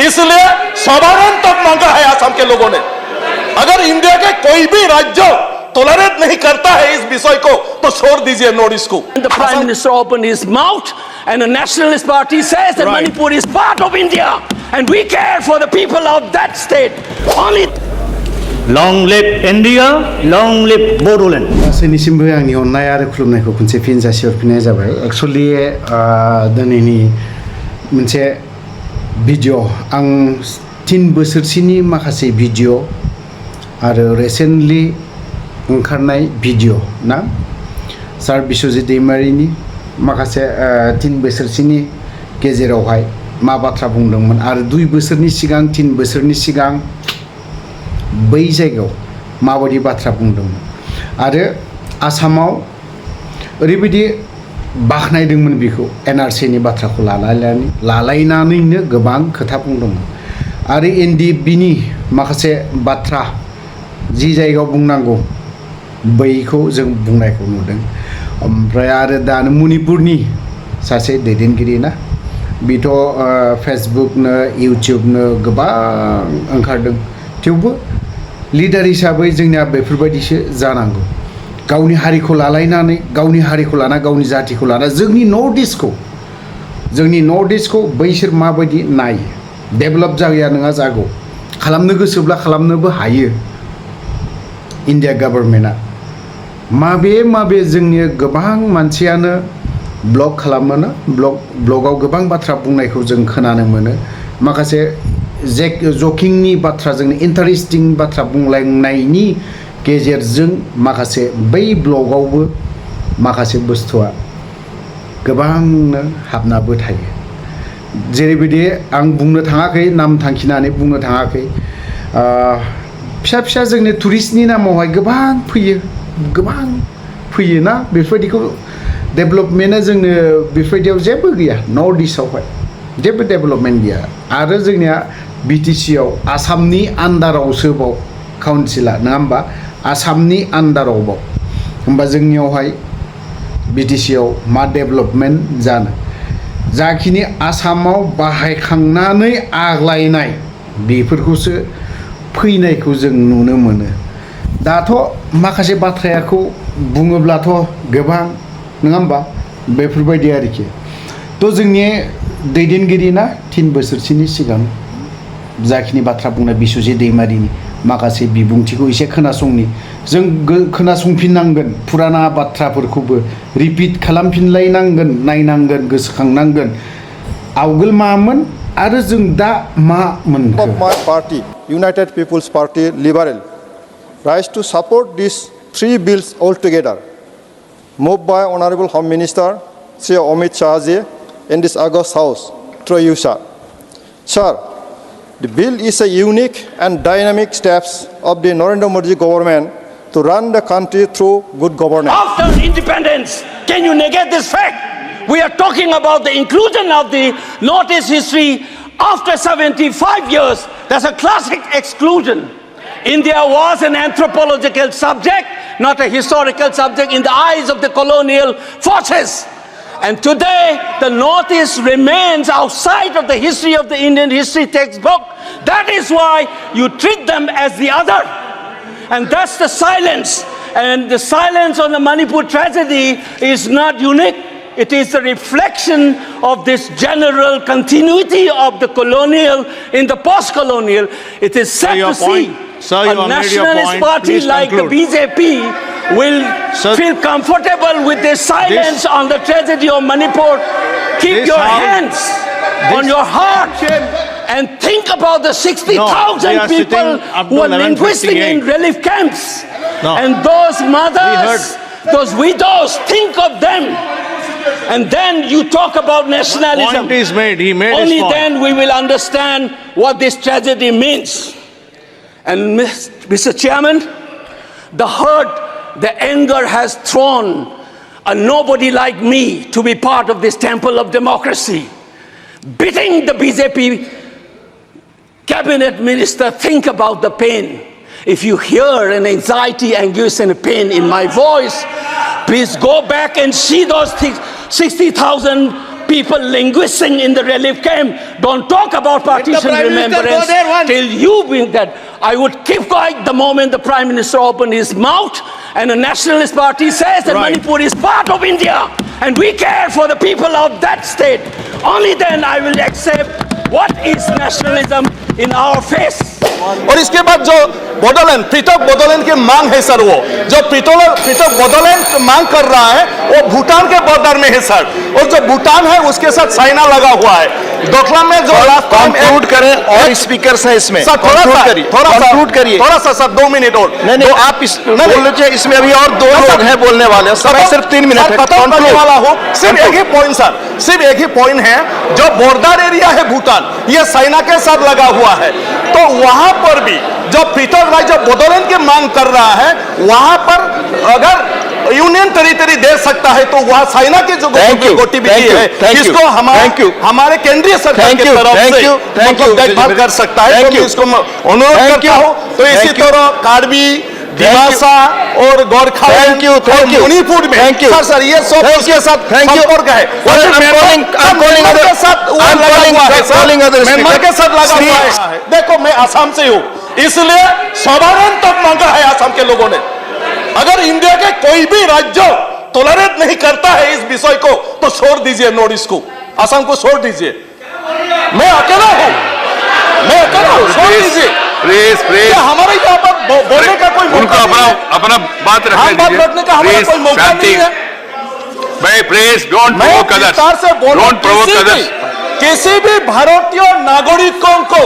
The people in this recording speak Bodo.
इसलिए साधारण तक मांगा है असम के लोगों ने। अगर इंडिया के कोई भी राज्य टॉलरेट नहीं करता है इस विषय को तो छोड़ दीजिए नॉर्थ को। The Prime Minister opened his mouth and the Nationalist Party says that Manipur is part of India and we care for the people of that state. Only Long live India, long live Bodoland. गासैनिसिमबो आंनि अननाय आरो खुलुमनायखौ खनसे फिन जासिहरफिननाय जाबाय। एक्चुअली दिनैनि मोनसे भिडिअ आं 3 बोसोरसिनि माखासे भिडिअ आरो रिसेन्टलि ओंखारनाय भिडिअ ना सार बिश्वजित दैमारिनि माखासे 3 बोसोरसिनि गेजेरावहाय मा बाथ्रा बुंदोंमोन आरो 2 बोसोरनि सिगां 3 बोसोरनि सिगां बै जायगायाव माबायदि बाथ्रा बुंदोंमोन आरो आसामाव ओरैबायदि बाखनायदोंमोन बिखौ एनआरसीनि बाथ्राखौ लालायनानैनो गोबां खोथा बुंदोंमोन आरो एनडिएफबिनि माखासे बाथ्रा जि जायगायाव बुंनांगौ बैखौ जों बुंनायखौ नुदों। ओमफ्राय आरो दानो मणिपुरनि सासे दैदेनगिरि ना बिथ' फेसबुकनो इउटिउबनो गोबां ओंखारदों थेवबो लिडार हिसाबै जोंनिया बेफोरबायदिसो जानांगौ। गावनि हारिखौ लालायनानै गावनि हारिखौ लाना गावनि जातिखौ लाना जोंनि नर्थ इस्टखौ बैसोर माबायदि नायो डेभेलप जाया नङा जागौ खालामनो गोसोब्ला खालामनोबो हायो। इन्डिया गभर्नमेन्टआ माबे जोंनि गोबां मानसियानो ब्लग खालामोना ब्लगाव गोबां बाथ्रा बुंनायखौ जों खोनानो मोनो माखासे जकिंनि बाथ्रा जोंनि इन्टारेस्टिं बाथ्रा बुंलायनायनि गेजेरजों माखासे बै ब्लगावबो माखासे बुस्थुआ गोबांनो हाबनाबो थायो। जेरैबायदि आं बुंनो थाङाखै नाम थांखिनानै बुंनो थाङाखै फिसा जोंनि टुरिस्टनि नामावहाय गोबां फैयोना बेफोरबायदिखौ डेभेलपमेन्टआ जोंनो बेफोरबायदियाव जेबो गैया। नर्थ इस्टआवहाय जेबो डेभेलपमेन्ट गैया आरो जोंनिया बिटिसिआव आसामनि आन्डारावसो बाव काउन्सिला नङा होमबा आसामनि आन्डाराव बाव होमबा जोंनियावहाय बिटिसिआव मा डेभेलपमेन्ट जानो जाखिनि आसामाव बाहायखांनानै आग्लायनाय बेफोरखौसो फैनायखौ जों नुनो मोनो। दाथ' माखासे बाथ्राखौ बुङोब्लाथ' गोबां नङा होमबा बेफोरबायदि आरोखि थ' जोंनि दैदेनगिरि ना 3 बोसोरसोनि सिगां जाखिनि बाथ्रा बुंनाय बिश्वजित दैमारिनि माखासे बिबुंथिखौ एसे खोनासंनि जों खोनासंफिननांगोन फुराना बाथ्राफोरखौबो रिपिट खालामफिनलायनांगोन नायनांगोन गोसोखांनांगोन आवगोल मामोन आरो जों दा मा मोनखो। My party, United People's Party Liberal, rise to support these 3 bills altogether, moved by Honorable Home Minister Sri Amit Shahji in this August House through you, sir. Sir, the bill is a unique and dynamic steps of the Narendra Modi government to run the country through good governance. after independence, can you negate this fact? We are talking about the inclusion of the Northeast history after 75 years. That's a classic exclusion. India was an anthropological subject, not a historical subject in the eyes of the colonial forces. And today, the Northeast remains outside of the history of the Indian history textbook. That is why you treat them as the other. And that's the silence. And the silence on the Manipur tragedy is not unique. It is a reflection of this general continuity of the colonial in the post-colonial. It is sad to see a nationalist party like the BJP will feel comfortable with their silence on the tragedy of Manipur. Keep your hands on your heart and think about the 60,000 people who are linguistic in relief camps. And those mothers, those widows, think of them. And then you talk about nationalism. Point is made. He made Only his point. then we will understand what this tragedy means. And Mr. Chairman, the hurt, the anger has thrown a nobody like me to be part of this temple of democracy. Beating the BJP cabinet minister, think about the pain. If you hear an anxiety, anguish and pain in my voice, please go back and see those 60,000 people languishing in the relief camp. Don't talk about partition Prime Minister go remembrance there once. till you bring that. I would keep quiet the moment the Prime Minister opened his mouth and the Nationalist Party says that Manipur is part of India and we care for the people of that state. Only then I will accept what is nationalism in our face. और इसके बाद जो बोडोलैंड पृथक बोडोलैंड की मांग है सर, वो जो पृथक बोडोलैंड मांग कर रहा है वो भूटान के बॉर्डर में है सर, और जो भूटान है उसके साथ चाइना लगा हुआ है। डोकलाम में जो लास्ट टाइम कंक्लूड करें और स्पीकर्स हैं इसमें, सर कंक्लूड करिए थोड़ा सा सर 2 मिनट और नहीं आप इस बोल लीजिए, इसमें अभी और 2 लोग हैं बोलने वाले, समय सिर्फ 3 मिनट है। खत्म करने वाला हूँ, सिर्फ एक ही पॉइंट सर, सिर्फ एक ही पॉइंट है, जो बॉर्डर एरिया है भूटान ये चाइना के साथ लगा हुआ है, तो वहां पर भी जो पृथक राज्य बोडोलैंड की मांग कर रहा है वहां पर अगर यूनियन टेरिटरी दे सकता है तो वह चाइना की जो गतिविधि है इसको हमारे केंद्रीय सरकार की तरफ से मतलब देखभाल कर सकता है, तो इसको मैं अनुरोध करता हूं। तो इसी तरह कार्बी, दिमासा और गोरखालैंड और मणिपुर में सर ये सब उसके साथ संपर्क है, म्यांमार के साथ म्यांमार के साथ लगा हुआ है। देखो मैं असम से हूँ, इसलिए सॉवरेन तक मांगा है असम के लोगों ने। अगर इंडिया के कोई भी राज्य टॉलरेट नहीं करता है इस विषय को तो छोड़ दीजिए नॉर्थ ईस्ट को, असम को छोड़ दीजिए। मैं अकेला हूँ, छोड़ दीजिए। क्या हमारे यहाँ पर बोलने का कोई मौका नहीं है? अपना बात रखने का हमारा कोई मौका नहीं है। डोंट प्रोवोक अदर्स, किसी भी भारतीय नागरिकों को